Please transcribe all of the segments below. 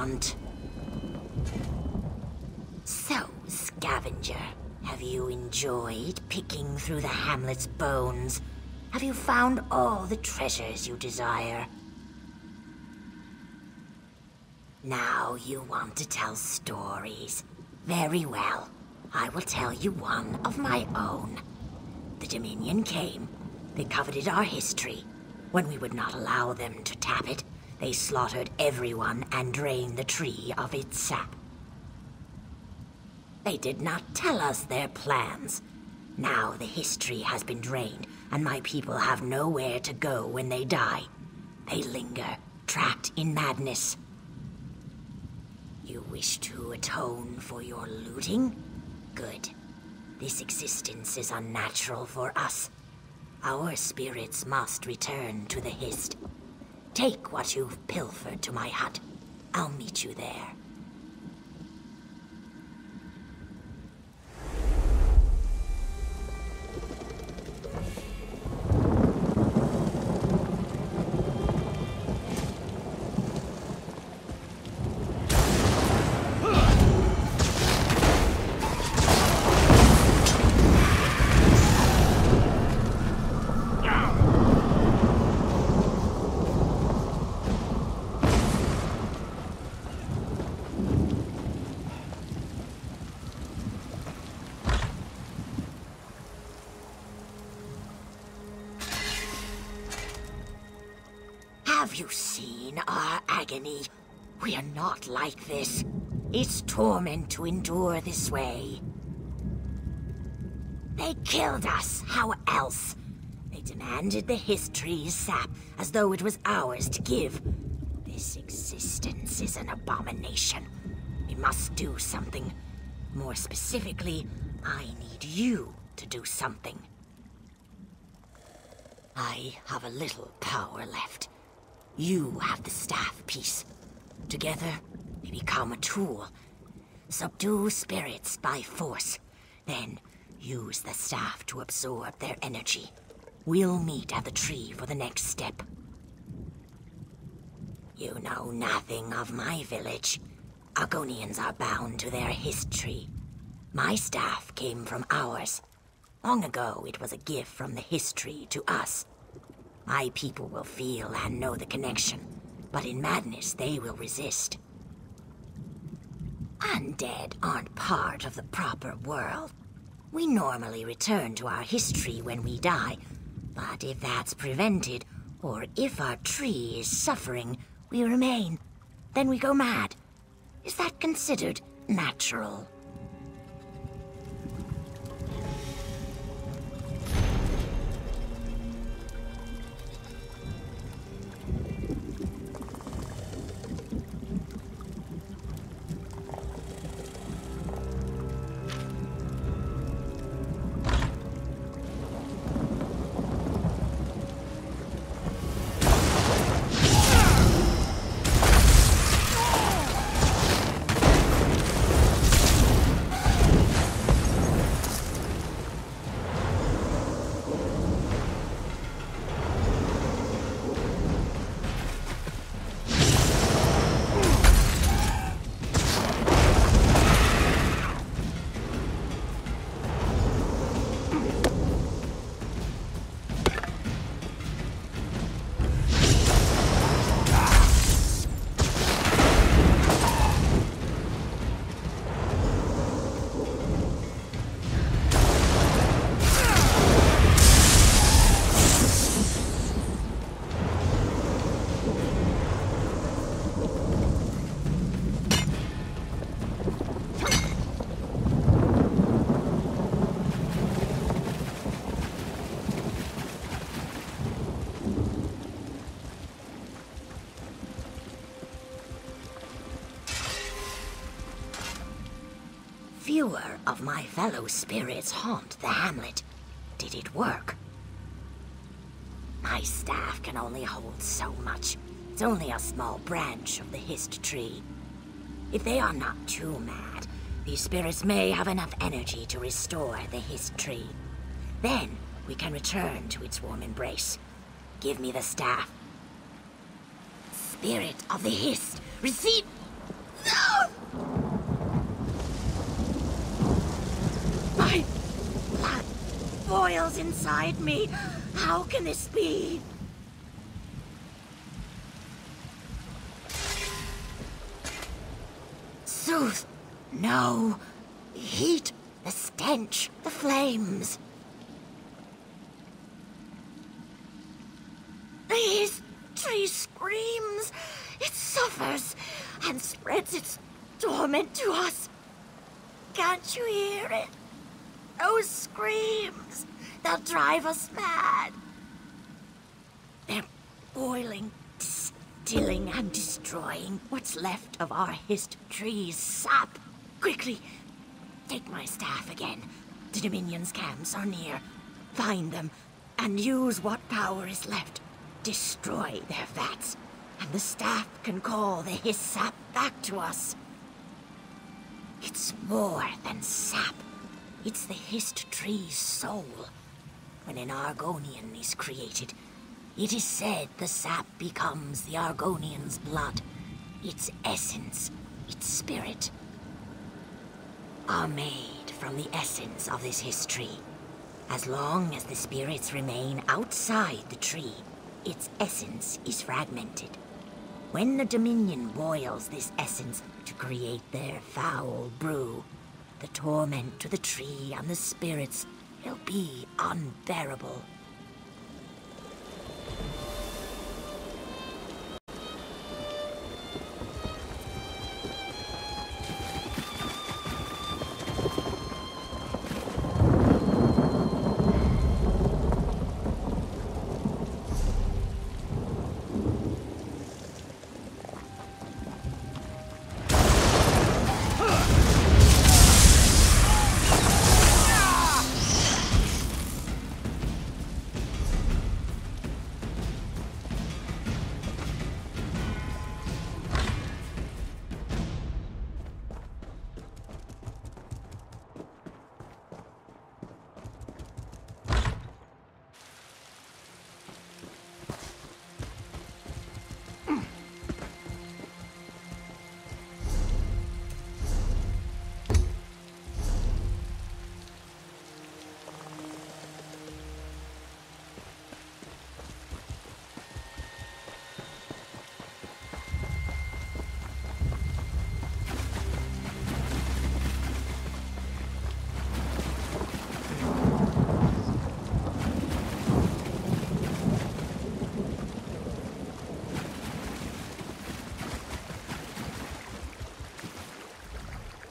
want. So, Scavenger, have you enjoyed picking through the hamlet's bones? Have you found all the treasures you desire? Now you want to tell stories. Very well. I will tell you one of my own. The Dominion came. They coveted our history. When we would not allow them to tap it, they slaughtered everyone and drained the tree of its sap. They did not tell us their plans. Now the history has been drained, and my people have nowhere to go when they die. They linger, trapped in madness. You wish to atone for your looting? Good. This existence is unnatural for us. Our spirits must return to the Hist. Take what you've pilfered to my hut. I'll meet you there. Have you seen our agony? We are not like this. It's torment to endure this way. They killed us. How else? They demanded the history's sap as though it was ours to give. This existence is an abomination. We must do something. More specifically, I need you to do something. I have a little power left. You have the staff piece. Together, we become a tool. Subdue spirits by force. Then, use the staff to absorb their energy. We'll meet at the tree for the next step. You know nothing of my village. Argonians are bound to their history. My staff came from ours. Long ago, it was a gift from the history to us. My people will feel and know the connection, but in madness they will resist. Undead aren't part of the proper world. We normally return to our history when we die, but if that's prevented, or if our tree is suffering, we remain. Then we go mad. Is that considered natural? Fewer of my fellow spirits haunt the hamlet. Did it work? My staff can only hold so much. It's only a small branch of the Hist tree. If they are not too mad, these spirits may have enough energy to restore the Hist tree. Then we can return to its warm embrace. Give me the staff. Spirit of the Hist, receive... My blood boils inside me. How can this be? Sooth, no. The heat, the stench, the flames. This tree screams. It suffers and spreads its torment to us. Can't you hear it? Those screams, they'll drive us mad. They're boiling, distilling and destroying what's left of our hissed tree's sap. Quickly, take my staff again. The Dominion's camps are near. Find them and use what power is left. Destroy their vats, and the staff can call the hiss sap back to us. It's more than sap. It's the hissed tree's soul. When an Argonian is created, it is said the sap becomes the Argonian's blood. Its essence, its spirit, are made from the essence of this hiss tree. As long as the spirits remain outside the tree, its essence is fragmented. When the Dominion boils this essence to create their foul brew, the torment to the tree and the spirits will be unbearable.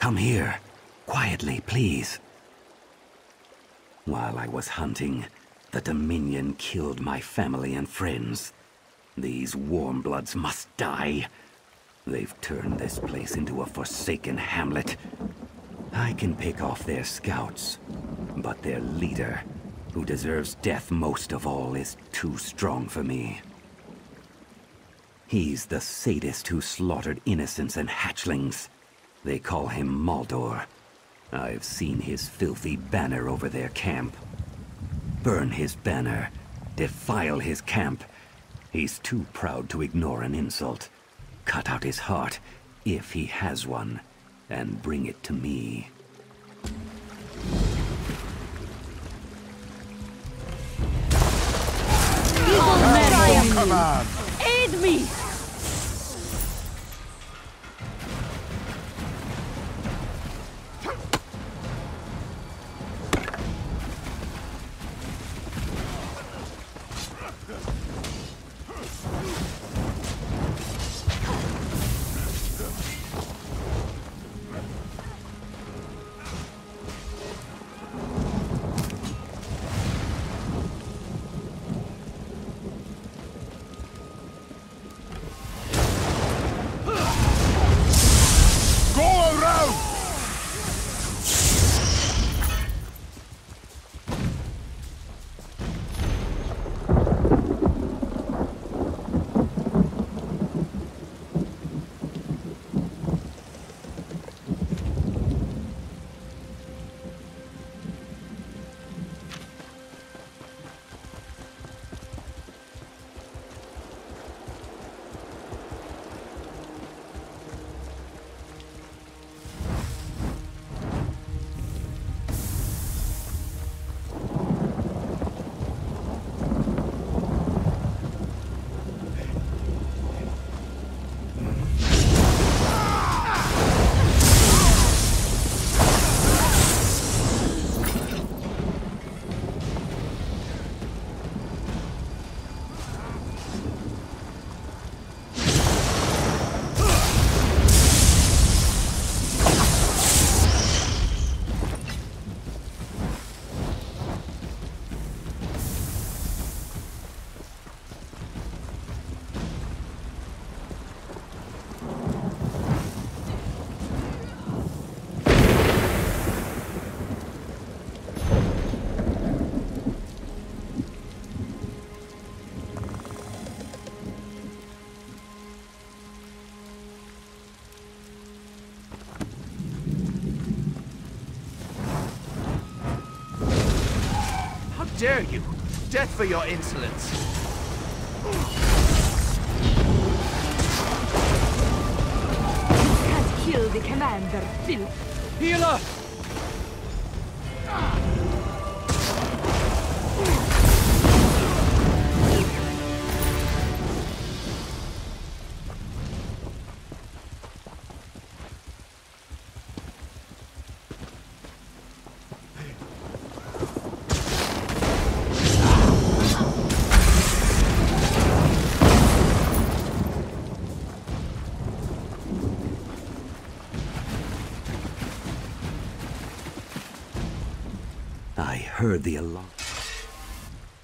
Come here. Quietly, please. While I was hunting, the Dominion killed my family and friends. These warmbloods must die. They've turned this place into a forsaken hamlet. I can pick off their scouts, but their leader, who deserves death most of all, is too strong for me. He's the sadist who slaughtered innocents and hatchlings. They call him Maldor. I've seen his filthy banner over their camp. Burn his banner. Defile his camp. He's too proud to ignore an insult. Cut out his heart, if he has one, and bring it to me. Come on! Aid me! dare you? Death for your insolence. Can't kill the commander, filth. Healer!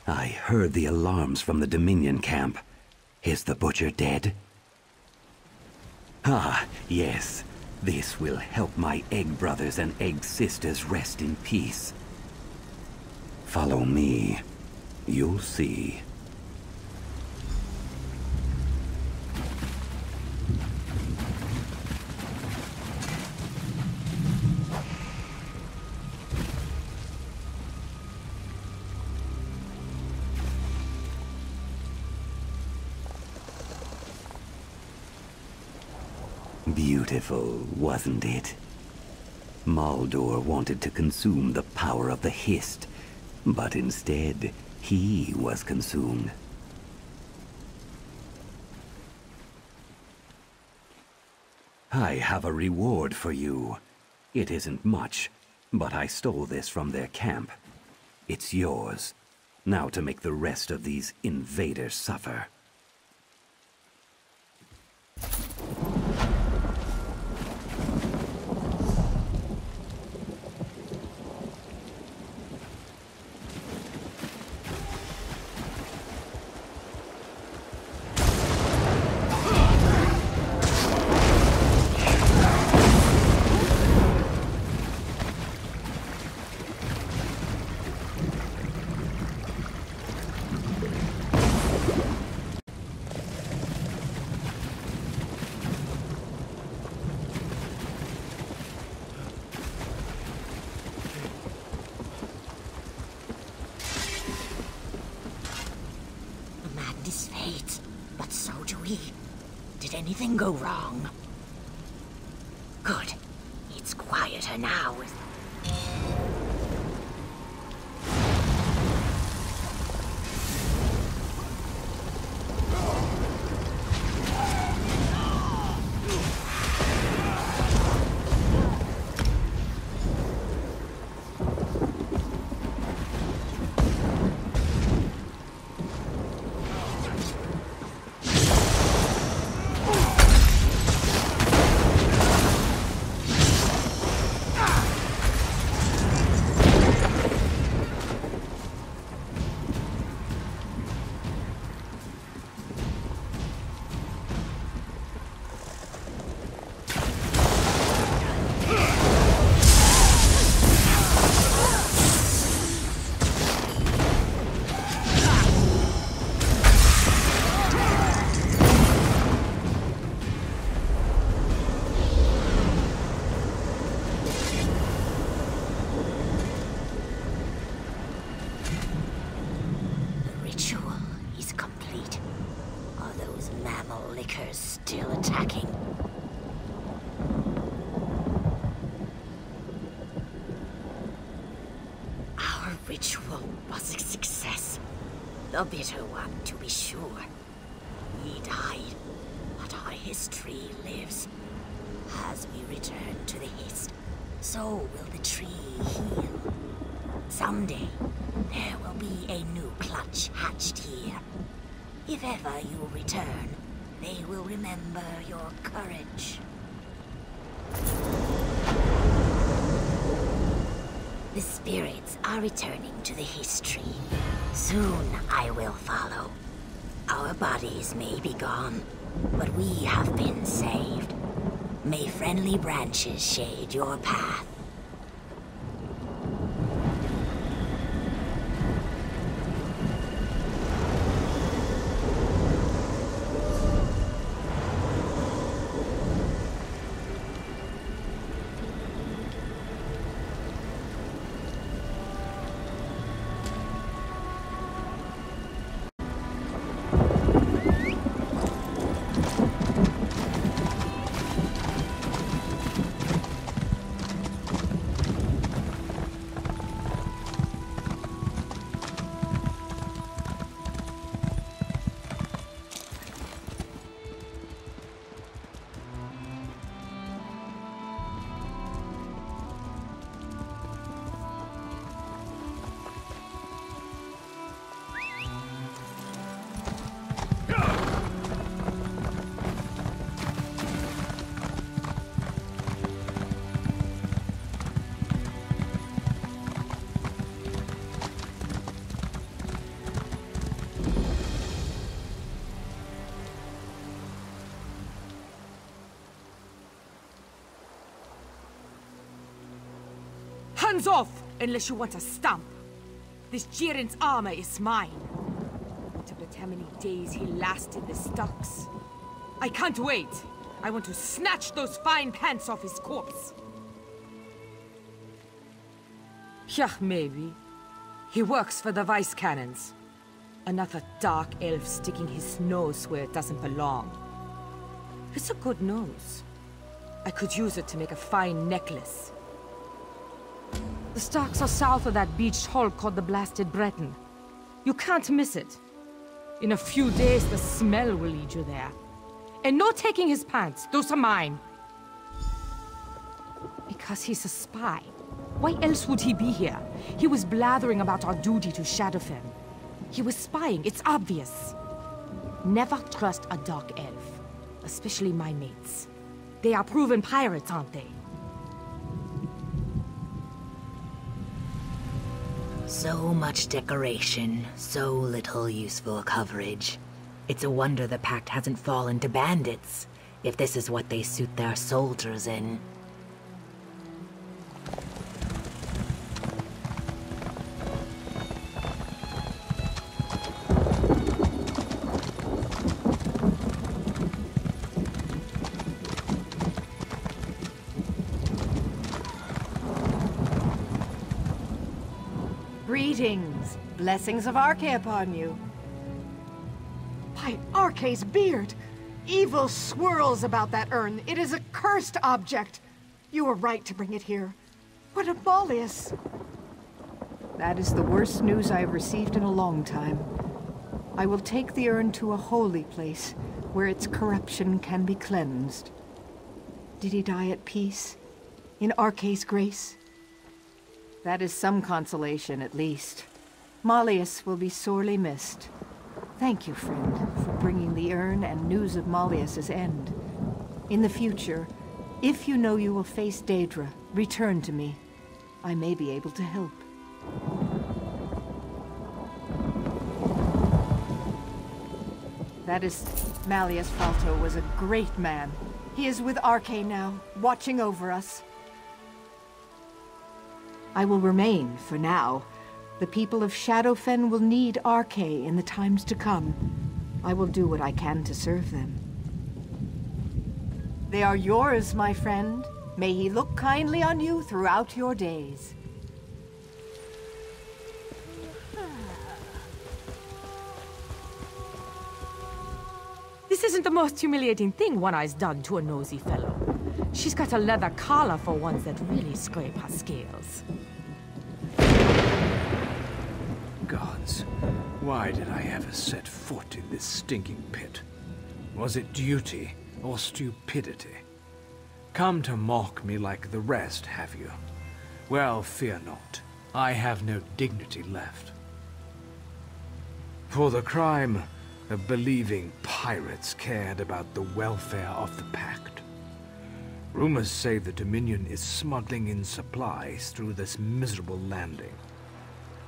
I heard the alarms from the Dominion camp. Is the butcher dead? Ah, yes. This will help my egg brothers and egg sisters rest in peace. Follow me. You'll see. Beautiful, wasn't it? Maldor wanted to consume the power of the Hist, but instead, he was consumed. I have a reward for you. It isn't much, but I stole this from their camp. It's yours. Now to make the rest of these invaders suffer. Did anything go wrong? Good. It's quieter now. Still attacking. Our ritual was a success. The bitter one, to be sure. We died, but our history lives. As we return to the Hist, so will the tree heal. Someday, there will be a new clutch hatched here. If ever you return, they will remember your courage. The spirits are returning to the history. Soon I will follow. Our bodies may be gone, but we have been saved. May friendly branches shade your path. Hands off, unless you want to stamp. This Jiren's armor is mine. To bet how many days he lasted the stocks. I can't wait. I want to snatch those fine pants off his corpse. Yeah, maybe. He works for the vice cannons. Another dark elf sticking his nose where it doesn't belong. It's a good nose. I could use it to make a fine necklace. The stocks are south of that beached hulk called the Blasted Breton. You can't miss it. In a few days, the smell will lead you there. And no taking his pants. Those are mine. Because he's a spy. Why else would he be here? He was blathering about our duty to Shadowfen. He was spying, it's obvious. Never trust a dark elf. Especially my mates. They are proven pirates, aren't they? So much decoration, so little useful coverage. It's a wonder the Pact hasn't fallen to bandits, if this is what they suit their soldiers in. Greetings. Blessings of Arche upon you. By Arche's beard! Evil swirls about that urn. It is a cursed object. You were right to bring it here. What a Malleus! That is the worst news I have received in a long time. I will take the urn to a holy place, where its corruption can be cleansed. Did he die at peace? In Arche's grace? That is some consolation, at least. Malleus will be sorely missed. Thank you, friend, for bringing the urn and news of Malleus's end. In the future, if you know you will face Daedra, return to me. I may be able to help. That is... Malleus Falto was a great man. He is with Arche now, watching over us. I will remain, for now. The people of Shadowfen will need Arche in the times to come. I will do what I can to serve them. They are yours, my friend. May he look kindly on you throughout your days. This isn't the most humiliating thing One Eye's done to a nosy fellow. She's got a leather collar for ones that really scrape her scales. Gods, why did I ever set foot in this stinking pit? Was it duty or stupidity? Come to mock me like the rest, have you? Well, fear not. I have no dignity left. For the crime of believing pirates cared about the welfare of the Pact. Rumors say the Dominion is smuggling in supplies through this miserable landing.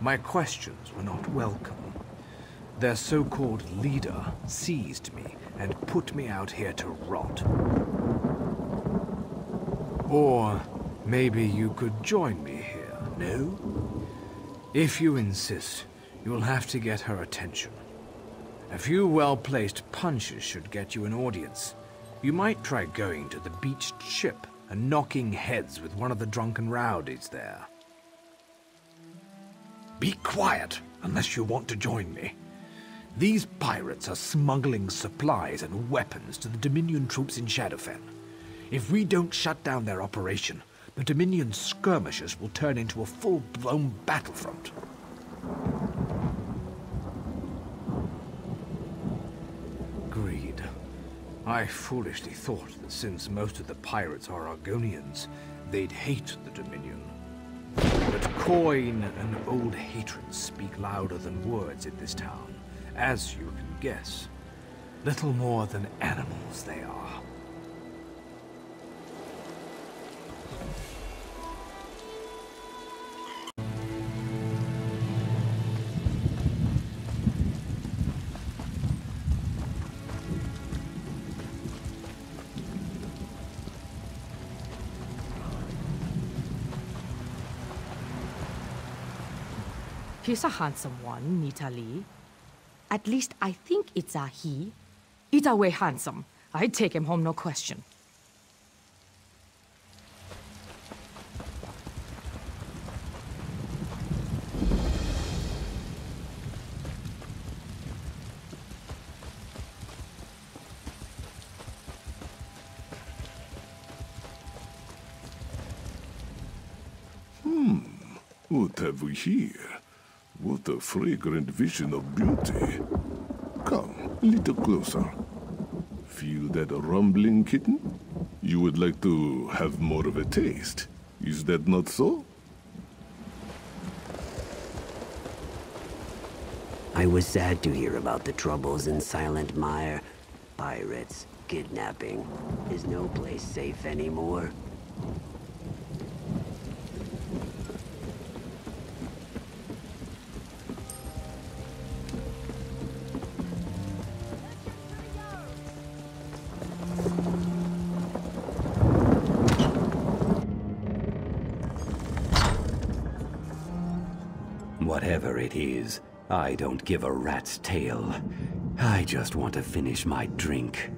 My questions were not welcome. Their so-called leader seized me and put me out here to rot. Or maybe you could join me here, no? If you insist, you'll have to get her attention. A few well-placed punches should get you an audience. You might try going to the beached ship and knocking heads with one of the drunken rowdies there. Be quiet, unless you want to join me. These pirates are smuggling supplies and weapons to the Dominion troops in Shadowfen. If we don't shut down their operation, the Dominion skirmishers will turn into a full-blown battlefront. Greed. I foolishly thought that since most of the pirates are Argonians, they'd hate the Dominion. But coin and old hatred speak louder than words in this town. As you can guess, little more than animals they are. He's a handsome one, Nitali. At least I think it's a he. Either way handsome. I'd take him home, no question. What have we here? What a fragrant vision of beauty. Come, a little closer. Feel that rumbling, kitten? You would like to have more of a taste. Is that not so? I was sad to hear about the troubles in Silent Mire. Pirates, kidnapping. Is no place safe anymore? Whatever it is, I don't give a rat's tail. I just want to finish my drink.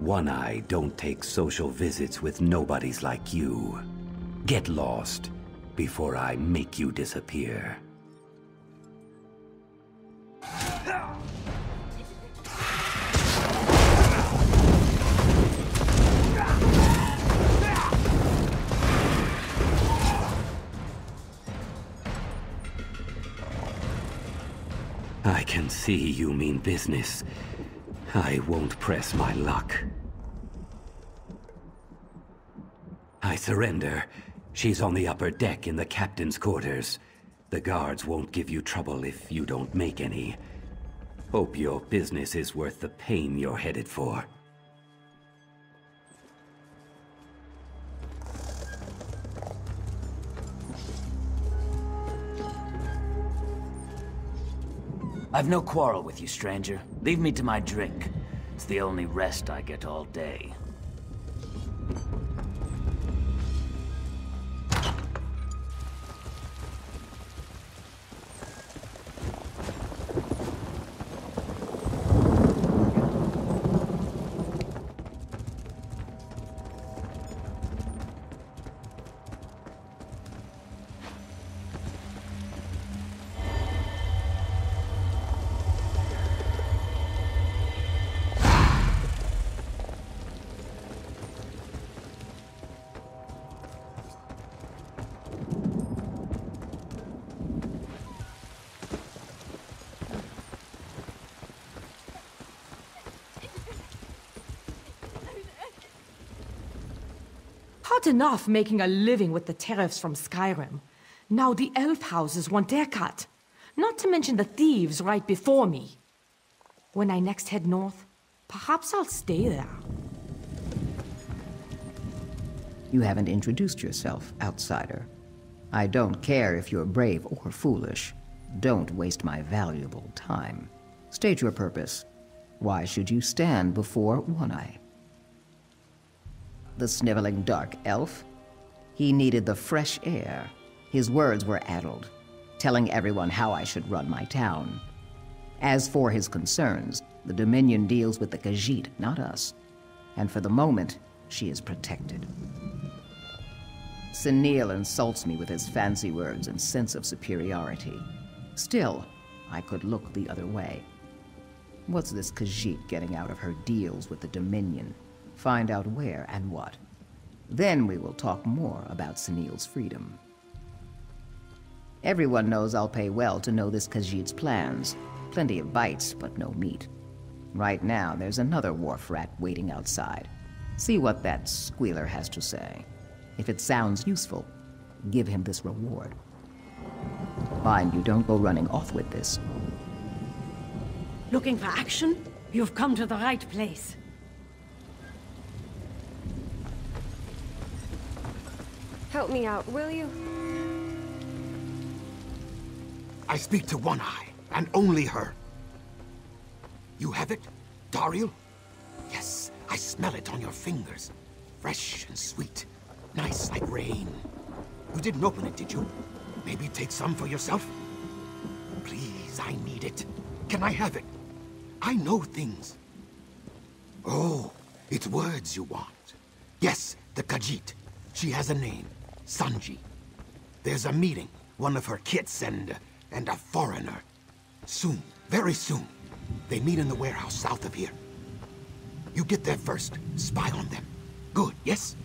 One-Eye don't take social visits with nobodies like you. Get lost before I make you disappear. I can see you mean business. I won't press my luck. I surrender. She's on the upper deck in the captain's quarters. The guards won't give you trouble if you don't make any. Hope your business is worth the pain you're headed for. I've no quarrel with you, stranger. Leave me to my drink. It's the only rest I get all day. Hard enough making a living with the tariffs from Skyrim. Now the elf houses want their cut. Not to mention the thieves right before me. When I next head north, perhaps I'll stay there. You haven't introduced yourself, outsider. I don't care if you're brave or foolish. Don't waste my valuable time. State your purpose. Why should you stand before One-Eye? The sniveling dark elf? He needed the fresh air. His words were addled, telling everyone how I should run my town. As for his concerns, the Dominion deals with the Khajiit, not us. And for the moment, she is protected. Senil insults me with his fancy words and sense of superiority. Still, I could look the other way. What's this Khajiit getting out of her deals with the Dominion? Find out where and what. Then we will talk more about Senil's freedom. Everyone knows I'll pay well to know this Khajiit's plans. Plenty of bites, but no meat. Right now, there's another wharf rat waiting outside. See what that squealer has to say. If it sounds useful, give him this reward. Mind you don't go running off with this. Looking for action? You've come to the right place. Help me out, will you? I speak to One-Eye, and only her. You have it, Dariel? Yes, I smell it on your fingers. Fresh and sweet. Nice like rain. You didn't open it, did you? Maybe take some for yourself? Please, I need it. Can I have it? I know things. Oh, it's words you want. Yes, the Khajiit. She has a name. Sanji. There's a meeting. One of her kits and a foreigner. Soon, very soon. They meet in the warehouse south of here. You get there first. Spy on them. Good, yes?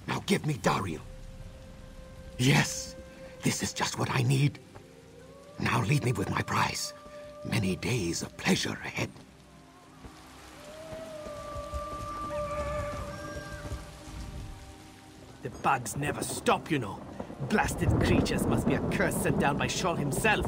Now give me Dariel. Yes, this is just what I need. Now leave me with my prize. Many days of pleasure ahead. The bugs never stop, you know. Blasted creatures must be a curse sent down by Shaw himself.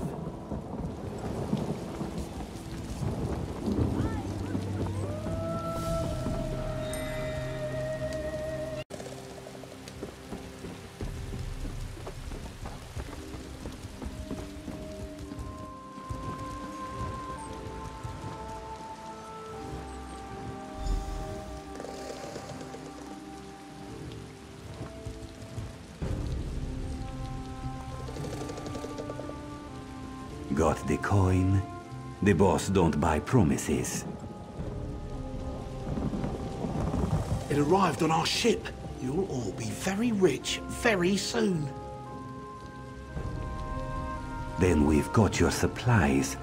Got the coin? The boss don't buy promises. It arrived on our ship. You'll all be very rich very soon. Then we've got your supplies.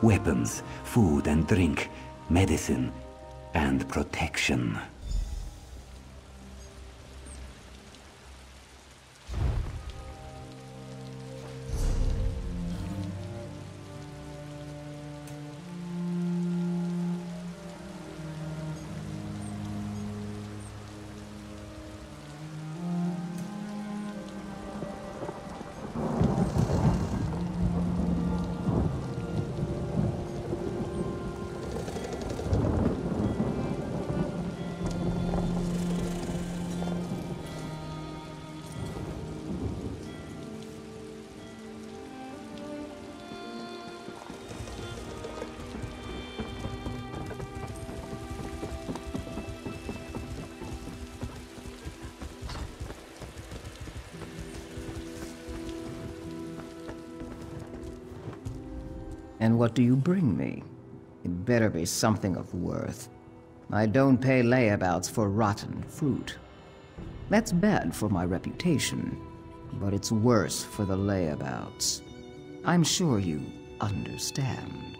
Weapons, food and drink, medicine, and protection. And what do you bring me? It better be something of worth. I don't pay layabouts for rotten fruit. That's bad for my reputation, but it's worse for the layabouts. I'm sure you understand.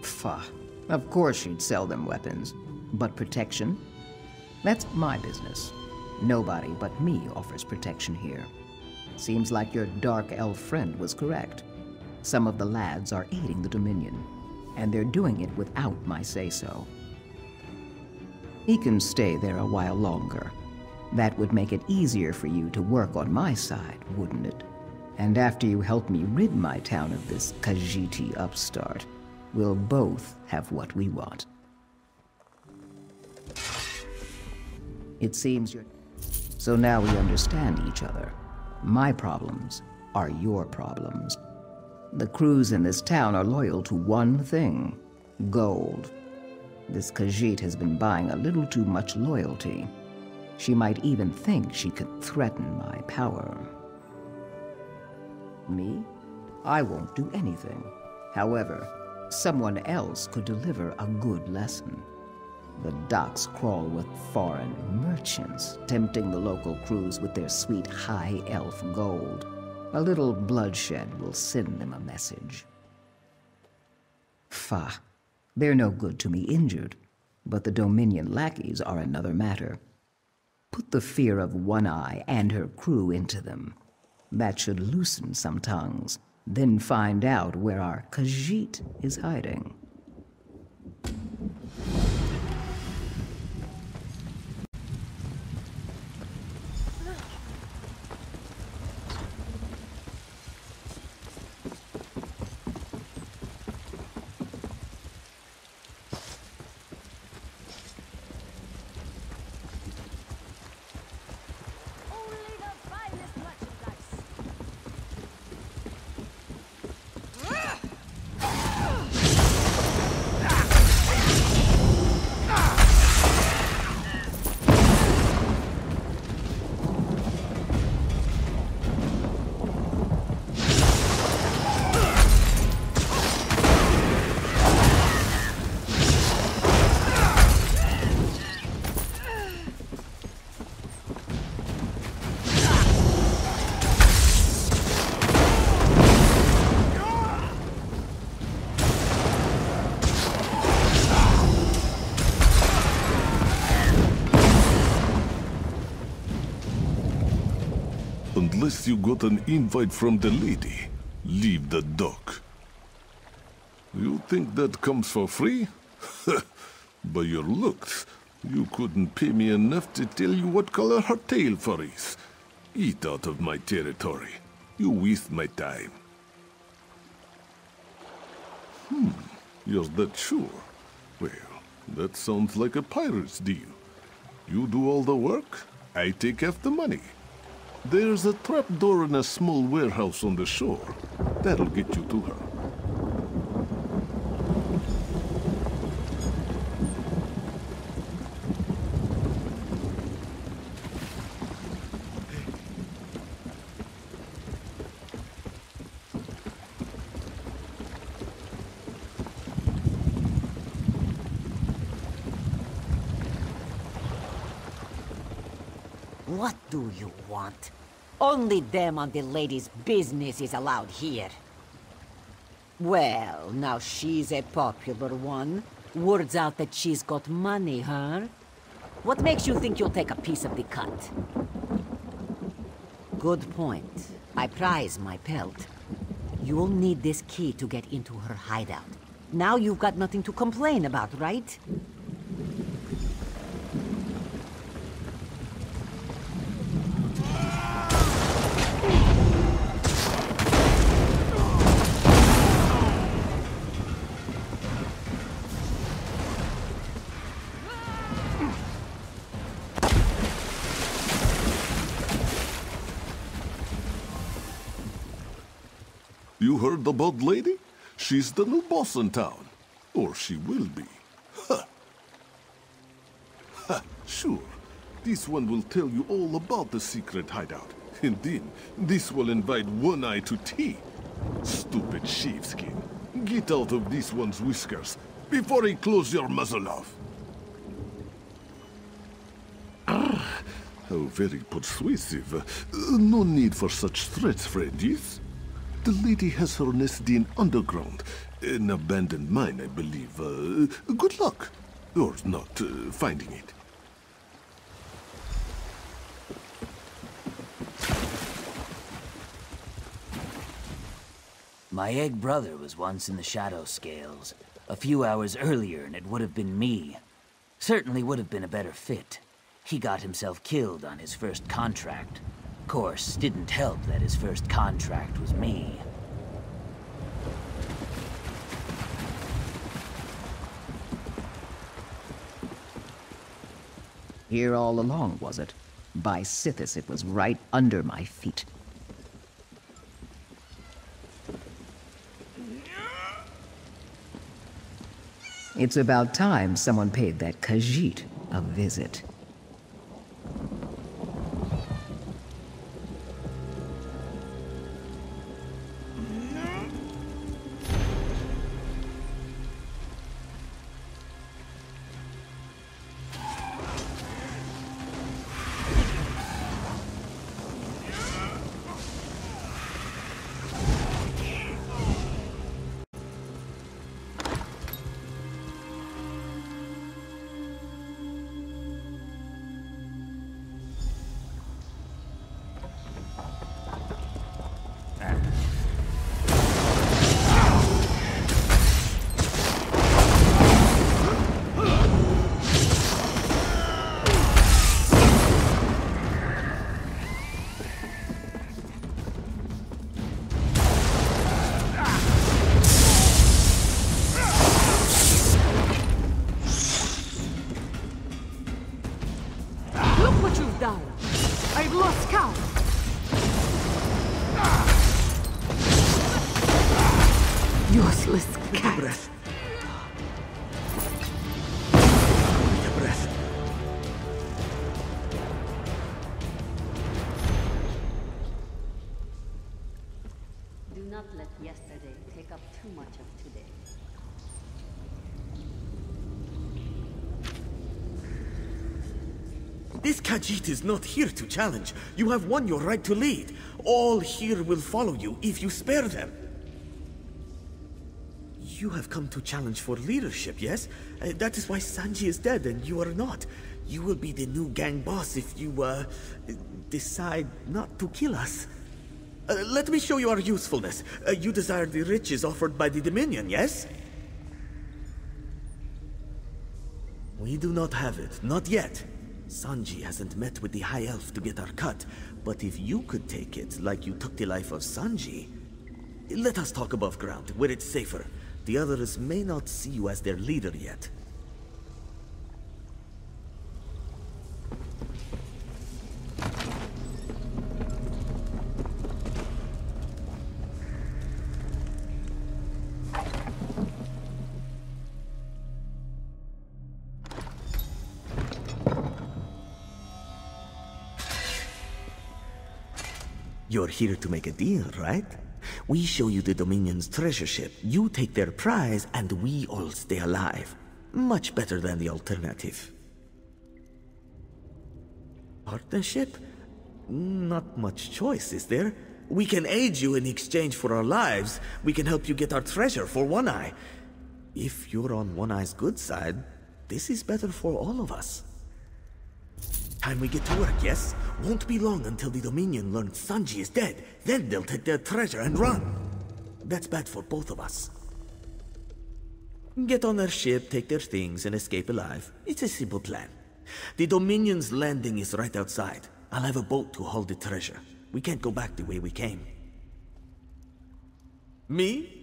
Pfah. Of course she'd sell them weapons. But protection? That's my business. Nobody but me offers protection here. Seems like your dark elf friend was correct. Some of the lads are aiding the Dominion, and they're doing it without my say-so. He can stay there a while longer. That would make it easier for you to work on my side, wouldn't it? And after you help me rid my town of this Khajiiti upstart, we'll both have what we want. It seems you're... So now we understand each other. My problems are your problems. The crews in this town are loyal to one thing: gold. This Khajiit has been buying a little too much loyalty. She might even think she could threaten my power. Me? I won't do anything. However, someone else could deliver a good lesson. The docks crawl with foreign merchants, tempting the local crews with their sweet high elf gold. A little bloodshed will send them a message. Pfah. They're no good to me injured, but the Dominion lackeys are another matter. Put the fear of One Eye and her crew into them. That should loosen some tongues. Then find out where our Khajiit is hiding. Unless you got an invite from the lady, leave the dock. You think that comes for free? By your looks, you couldn't pay me enough to tell you what color her tail fur is. Eat out of my territory. You waste my time. You're that sure? Well, that sounds like a pirate's deal. You do all the work, I take half the money. There's a trapdoor in a small warehouse on the shore. That'll get you to her. What do you want? Only them on the lady's business is allowed here. Well, now she's a popular one. Word's out that she's got money, huh? What makes you think you'll take a piece of the cut? Good point. I prize my pelt. You'll need this key to get into her hideout. Now you've got nothing to complain about, right? You heard about lady? She's the new boss in town. Or she will be. Ha! Ha! Sure. This one will tell you all about the secret hideout. And then, this will invite One Eye to tea. Stupid sheepskin. Get out of this one's whiskers before he close your muzzle off. Ah, how very persuasive. No need for such threats, friendies. The lady has her nest in underground. An abandoned mine, I believe. Good luck. Or not, finding it. My egg brother was once in the Shadow Scales. A few hours earlier, and it would have been me. Certainly would have been a better fit. He got himself killed on his first contract. Course, didn't help that his first contract was me. Here all along, was it? By Sithis, it was right under my feet. It's about time someone paid that Khajiit a visit. I've lost count. Useless cat. Breath. Take a breath. Do not let yesterday take up too much of today. This Khajiit is not here to challenge. You have won your right to lead. All here will follow you if you spare them. You have come to challenge for leadership, yes? That is why Sanji is dead and you are not. You will be the new gang boss if you, decide not to kill us. Let me show you our usefulness. You desire the riches offered by the Dominion, yes? We do not have it, not yet. Sanji hasn't met with the High Elf to get our cut, but if you could take it like you took the life of Sanji... Let us talk above ground, where it's safer. The others may not see you as their leader yet. You're here to make a deal, right? We show you the Dominion's treasure ship, you take their prize, and we all stay alive. Much better than the alternative. Partnership? Not much choice, is there? We can aid you in exchange for our lives. We can help you get our treasure for One Eye. If you're on One Eye's good side, this is better for all of us. Time we get to work, yes? Won't be long until the Dominion learns Sanji is dead. Then they'll take their treasure and run. That's bad for both of us. Get on their ship, take their things, and escape alive. It's a simple plan. The Dominion's landing is right outside. I'll have a boat to haul the treasure. We can't go back the way we came. Me?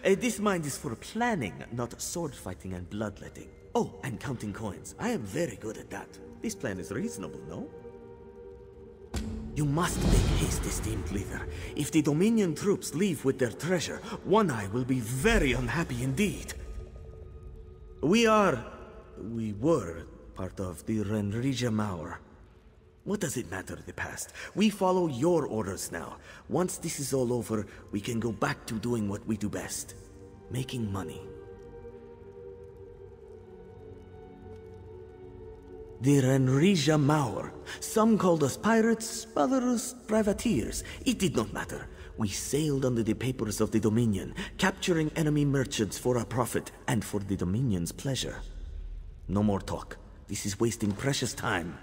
This mind is for planning, not sword fighting and bloodletting. Oh, and counting coins. I am very good at that. This plan is reasonable, no? You must make haste, esteemed leader. If the Dominion troops leave with their treasure, One Eye will be very unhappy indeed. We were part of the Renrija Maur. What does it matter, the past? We follow your orders now. Once this is all over, we can go back to doing what we do best. Making money. The Renrija Maur. Some called us pirates, others privateers. It did not matter. We sailed under the papers of the Dominion, capturing enemy merchants for our profit and for the Dominion's pleasure. No more talk. This is wasting precious time.